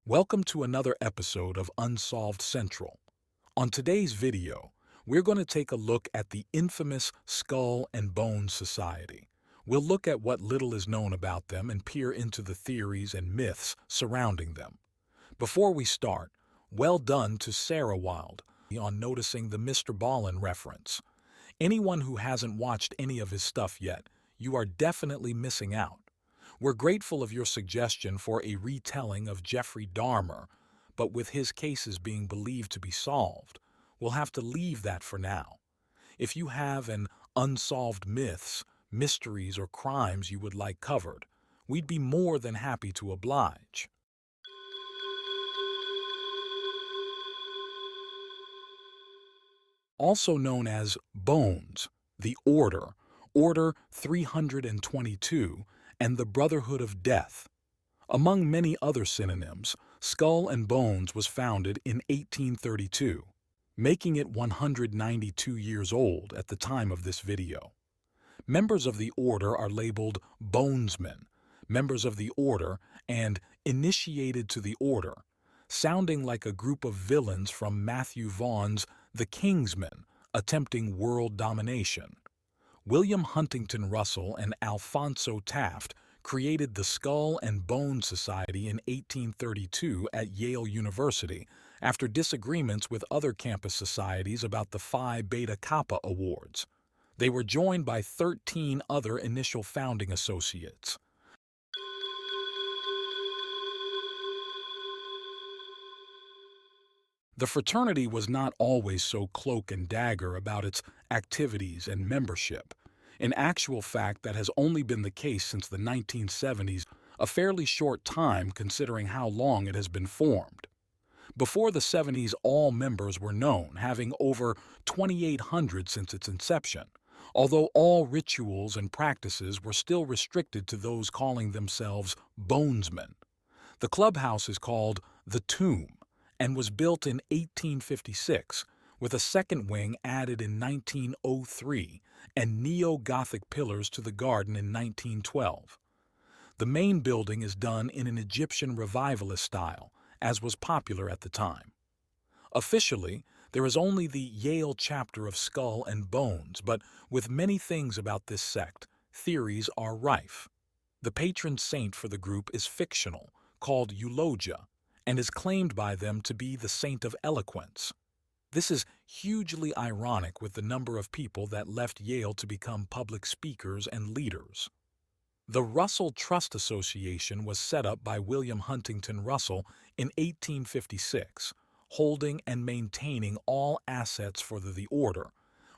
Welcome to another episode of Unsolved Central. On today's video, we're going to take a look at the infamous Skull and Bones Society. We'll look at what little is known about them and peer into the theories and myths surrounding them. Before we start, well done to Sarah Wild on noticing the Mr. Ballin reference. Anyone who hasn't watched any of his stuff yet, you are definitely missing out. We're grateful of your suggestion for a retelling of Jeffrey Dahmer, but with his cases being believed to be solved, we'll have to leave that for now. If you have an unsolved myths, mysteries, or crimes you would like covered, we'd be more than happy to oblige. Also known as Bones, the Order 322, and the Brotherhood of Death. Among many other synonyms, Skull and Bones was founded in 1832, making it 192 years old at the time of this video. Members of the order are labeled Bonesmen, members of the order, and initiated to the order, sounding like a group of villains from Matthew Vaughn's The Kingsmen attempting world domination. William Huntington Russell and Alphonso Taft created the Skull and Bones Society in 1832 at Yale University after disagreements with other campus societies about the Phi Beta Kappa Awards. They were joined by 13 other initial founding associates. The fraternity was not always so cloak and dagger about its activities and membership. In actual fact, that has only been the case since the 1970s, a fairly short time considering how long it has been formed. Before the 70s, all members were known, having over 2,800 since its inception, although all rituals and practices were still restricted to those calling themselves Bonesmen. The clubhouse is called the Tomb and was built in 1856, with a second wing added in 1903 and neo-Gothic pillars to the garden in 1912. The main building is done in an Egyptian revivalist style, as was popular at the time. Officially, there is only the Yale chapter of Skull and Bones, but with many things about this sect, theories are rife. The patron saint for the group is fictional, called Eulogia, and is claimed by them to be the saint of eloquence. This is hugely ironic with the number of people that left Yale to become public speakers and leaders. The Russell Trust Association was set up by William Huntington Russell in 1856, holding and maintaining all assets for the order,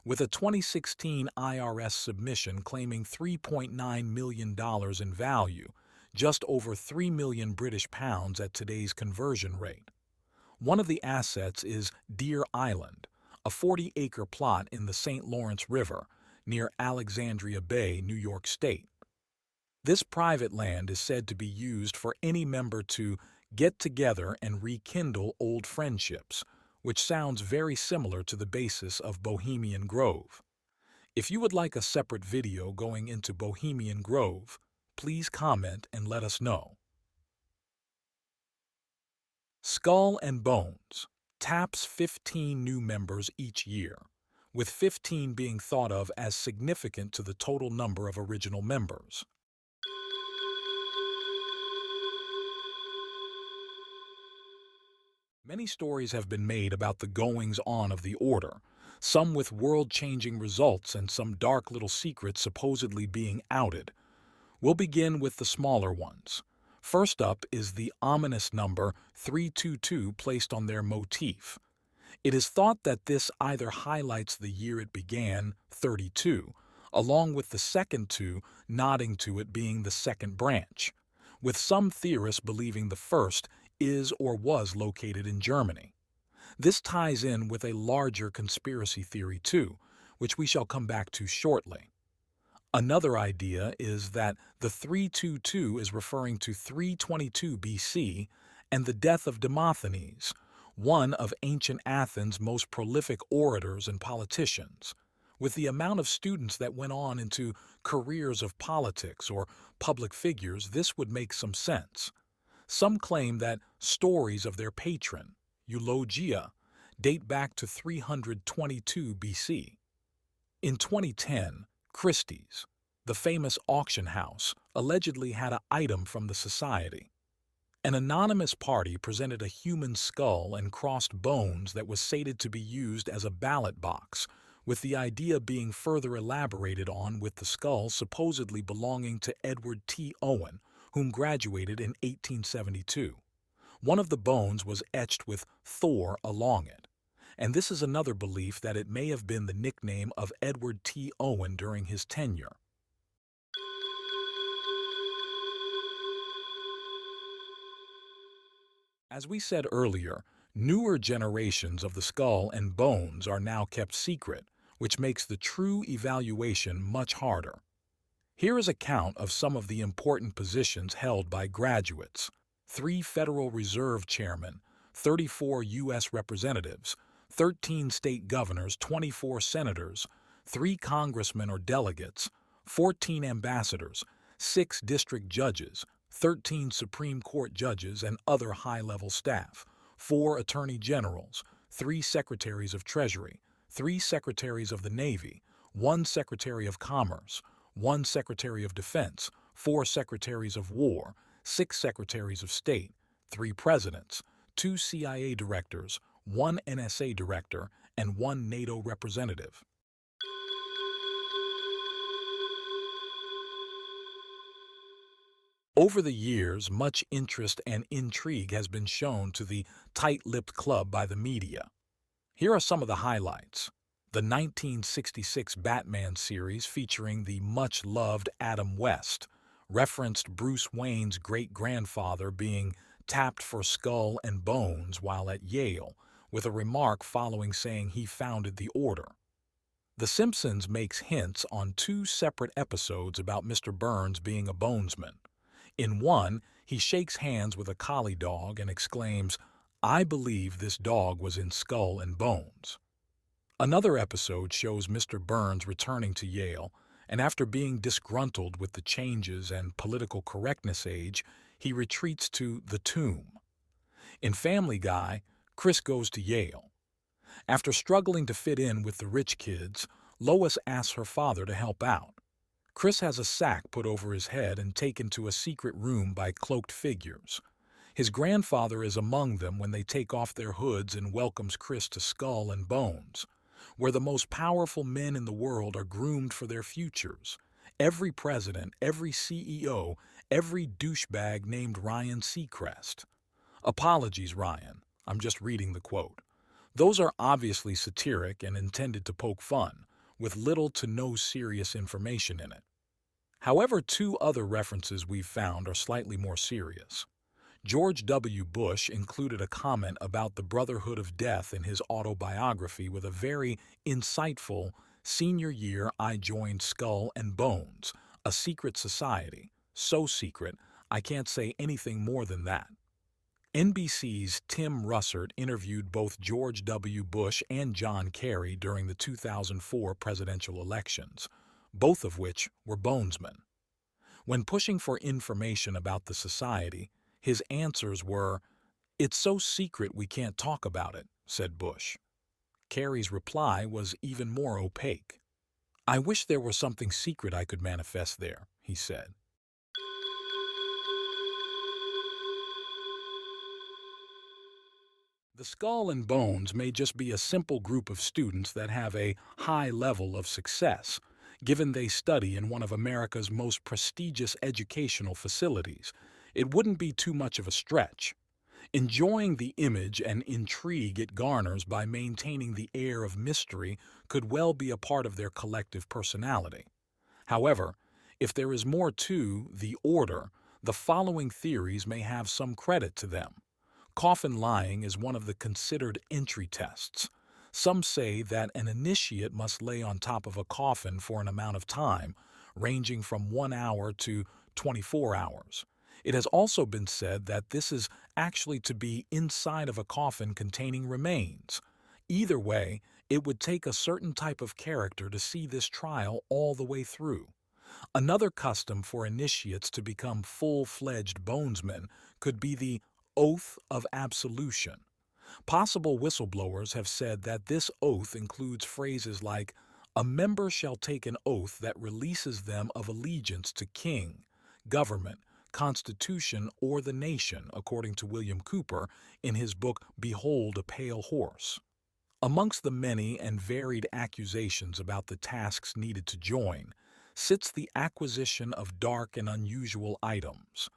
with a 2016 IRS submission claiming $3.9 million in value, just over 3 million British pounds at today's conversion rate. One of the assets is Deer Island, a 40-acre plot in the St. Lawrence River, near Alexandria Bay, New York State. This private land is said to be used for any member to get together and rekindle old friendships, which sounds very similar to the basis of Bohemian Grove. If you would like a separate video going into Bohemian Grove, please comment and let us know. Skull and Bones taps 15 new members each year, with 15 being thought of as significant to the total number of original members. Many stories have been made about the goings-on of the order, some with world-changing results and some dark little secrets supposedly being outed. We'll begin with the smaller ones. First up is the ominous number 322 placed on their motif. It is thought that this either highlights the year it began, 32, along with the second two nodding to it being the second branch, with some theorists believing the first is or was located in Germany. This ties in with a larger conspiracy theory too, which we shall come back to shortly. Another idea is that the 322 is referring to 322 BC and the death of Demosthenes, one of ancient Athens' most prolific orators and politicians. With the amount of students that went on into careers of politics or public figures, this would make some sense. Some claim that stories of their patron, Eulogia, date back to 322 BC. In 2010, Christie's, the famous auction house, allegedly had an item from the society. An anonymous party presented a human skull and crossed bones that was stated to be used as a ballot box, with the idea being further elaborated on with the skull supposedly belonging to Edward T. Owen, whom graduated in 1872. One of the bones was etched with Thor along it, and this is another belief that it may have been the nickname of Edward T. Owen during his tenure. As we said earlier, newer generations of the skull and bones are now kept secret, which makes the true evaluation much harder. Here is a count of some of the important positions held by graduates: 3 Federal Reserve chairmen, 34 U.S. representatives, 13 state governors, 24 senators, 3 congressmen or delegates, 14 ambassadors, 6 district judges, 13 Supreme Court judges and other high-level staff, 4 attorney generals, 3 secretaries of Treasury, 3 secretaries of the Navy, 1 secretary of Commerce, 1 secretary of Defense, 4 secretaries of War, 6 secretaries of State, 3 presidents, 2 CIA directors, 1 NSA director, and 1 NATO representative. Over the years, much interest and intrigue has been shown to the tight-lipped club by the media. Here are some of the highlights. The 1966 Batman series featuring the much-loved Adam West referenced Bruce Wayne's great-grandfather being tapped for skull and bones while at Yale, with a remark following saying he founded the order. The Simpsons makes hints on 2 separate episodes about Mr. Burns being a bonesman. In one, he shakes hands with a collie dog and exclaims, "I believe this dog was in Skull and Bones." Another episode shows Mr. Burns returning to Yale, and after being disgruntled with the changes and political correctness age, he retreats to the tomb. In Family Guy, Chris goes to Yale. After struggling to fit in with the rich kids, Lois asks her father to help out. Chris has a sack put over his head and taken to a secret room by cloaked figures. His grandfather is among them when they take off their hoods and welcomes Chris to Skull and Bones, where the most powerful men in the world are groomed for their futures. Every president, every CEO, every douchebag named Ryan Seacrest. Apologies, Ryan. I'm just reading the quote. Those are obviously satiric and intended to poke fun, with little to no serious information in it. However, 2 other references we've found are slightly more serious. George W. Bush included a comment about the Brotherhood of Death in his autobiography with a very insightful, "Senior year I joined Skull and Bones, a secret society, so secret I can't say anything more than that." NBC's Tim Russert interviewed both George W. Bush and John Kerry during the 2004 presidential elections, both of which were Bonesmen. When pushing for information about the society, his answers were, "It's so secret we can't talk about it," said Bush. Kerry's reply was even more opaque. "I wish there were something secret I could manifest there," he said. The Skull and Bones may just be a simple group of students that have a high level of success, given they study in one of America's most prestigious educational facilities. It wouldn't be too much of a stretch. Enjoying the image and intrigue it garners by maintaining the air of mystery could well be a part of their collective personality. However, if there is more to the order, the following theories may have some credit to them. Coffin lying is one of the considered entry tests. Some say that an initiate must lay on top of a coffin for an amount of time, ranging from 1 hour to 24 hours. It has also been said that this is actually to be inside of a coffin containing remains. Either way, it would take a certain type of character to see this trial all the way through. Another custom for initiates to become full-fledged bonesmen could be the oath of absolution. Possible whistleblowers have said that this oath includes phrases like, "A member shall take an oath that releases them of allegiance to king, government, constitution, or the nation," according to William Cooper in his book Behold a Pale Horse. Amongst the many and varied accusations about the tasks needed to join sits the acquisition of dark and unusual items.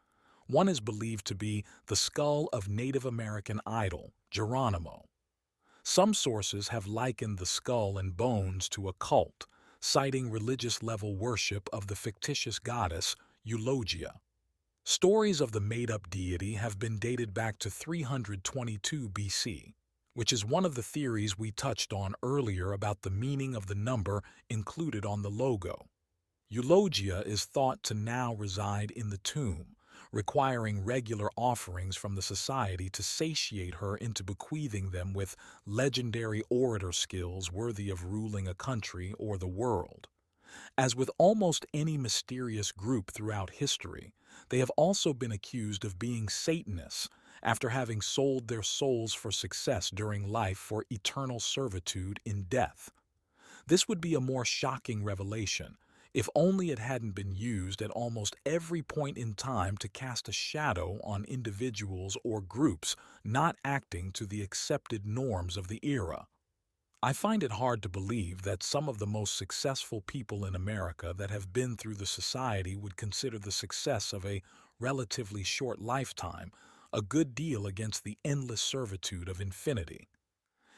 One is believed to be the skull of Native American idol Geronimo. Some sources have likened the skull and bones to a cult, citing religious-level worship of the fictitious goddess Eulogia. Stories of the made-up deity have been dated back to 322 BC, which is one of the theories we touched on earlier about the meaning of the number included on the logo. Eulogia is thought to now reside in the tomb, requiring regular offerings from the society to satiate her into bequeathing them with legendary orator skills worthy of ruling a country or the world. As with almost any mysterious group throughout history, they have also been accused of being Satanists after having sold their souls for success during life for eternal servitude in death. This would be a more shocking revelation, if only it hadn't been used at almost every point in time to cast a shadow on individuals or groups not acting to the accepted norms of the era. I find it hard to believe that some of the most successful people in America that have been through the society would consider the success of a relatively short lifetime a good deal against the endless servitude of infinity.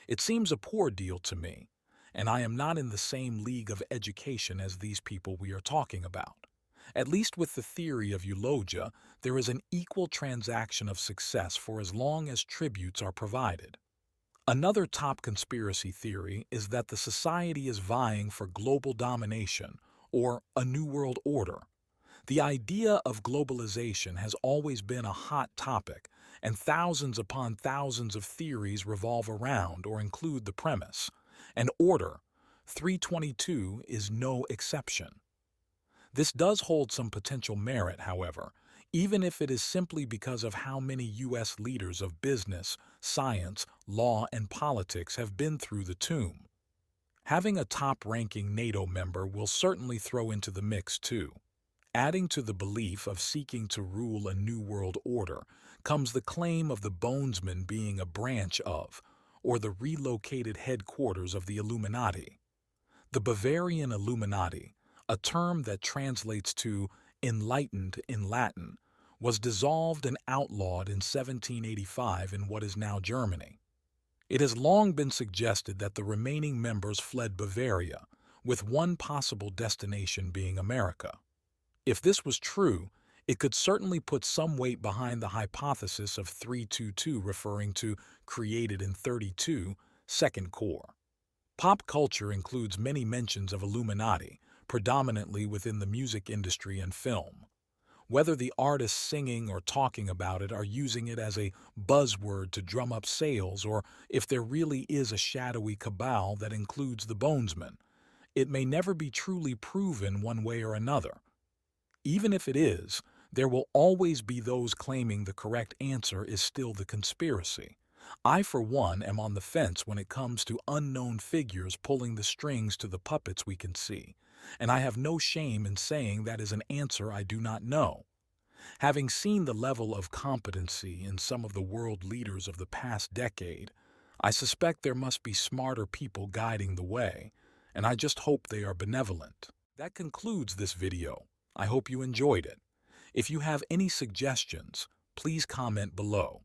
It seems a poor deal to me, and I am not in the same league of education as these people we are talking about. At least with the theory of eulogia, there is an equal transaction of success for as long as tributes are provided. Another top conspiracy theory is that the society is vying for global domination, or a new world order. The idea of globalization has always been a hot topic, and thousands upon thousands of theories revolve around or include the premise. And Order 322 is no exception. This does hold some potential merit, however, even if it is simply because of how many U.S. leaders of business, science, law, and politics have been through the tomb. Having a top-ranking NATO member will certainly throw into the mix, too. Adding to the belief of seeking to rule a new world order comes the claim of the Bonesman being a branch of, or the relocated headquarters of the Illuminati. The Bavarian Illuminati, a term that translates to enlightened in Latin, was dissolved and outlawed in 1785 in what is now Germany. It has long been suggested that the remaining members fled Bavaria, with one possible destination being America. If this was true, it could certainly put some weight behind the hypothesis of 322 referring to created in 32, second core. Pop culture includes many mentions of Illuminati, predominantly within the music industry and film. Whether the artists singing or talking about it are using it as a buzzword to drum up sales, or if there really is a shadowy cabal that includes the Bonesman, it may never be truly proven one way or another. Even if it is, there will always be those claiming the correct answer is still the conspiracy. I, for one, am on the fence when it comes to unknown figures pulling the strings to the puppets we can see, and I have no shame in saying that is an answer I do not know. Having seen the level of competency in some of the world leaders of the past decade, I suspect there must be smarter people guiding the way, and I just hope they are benevolent. That concludes this video. I hope you enjoyed it. If you have any suggestions, please comment below.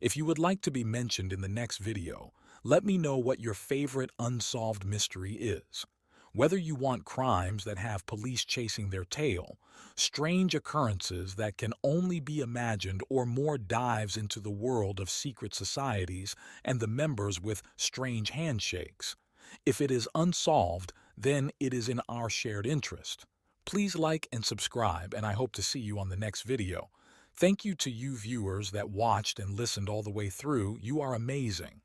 If you would like to be mentioned in the next video, let me know what your favorite unsolved mystery is. Whether you want crimes that have police chasing their tail, strange occurrences that can only be imagined, or more dives into the world of secret societies and the members with strange handshakes. If it is unsolved, then it is in our shared interest. Please like and subscribe, and I hope to see you on the next video. Thank you to you viewers that watched and listened all the way through. You are amazing.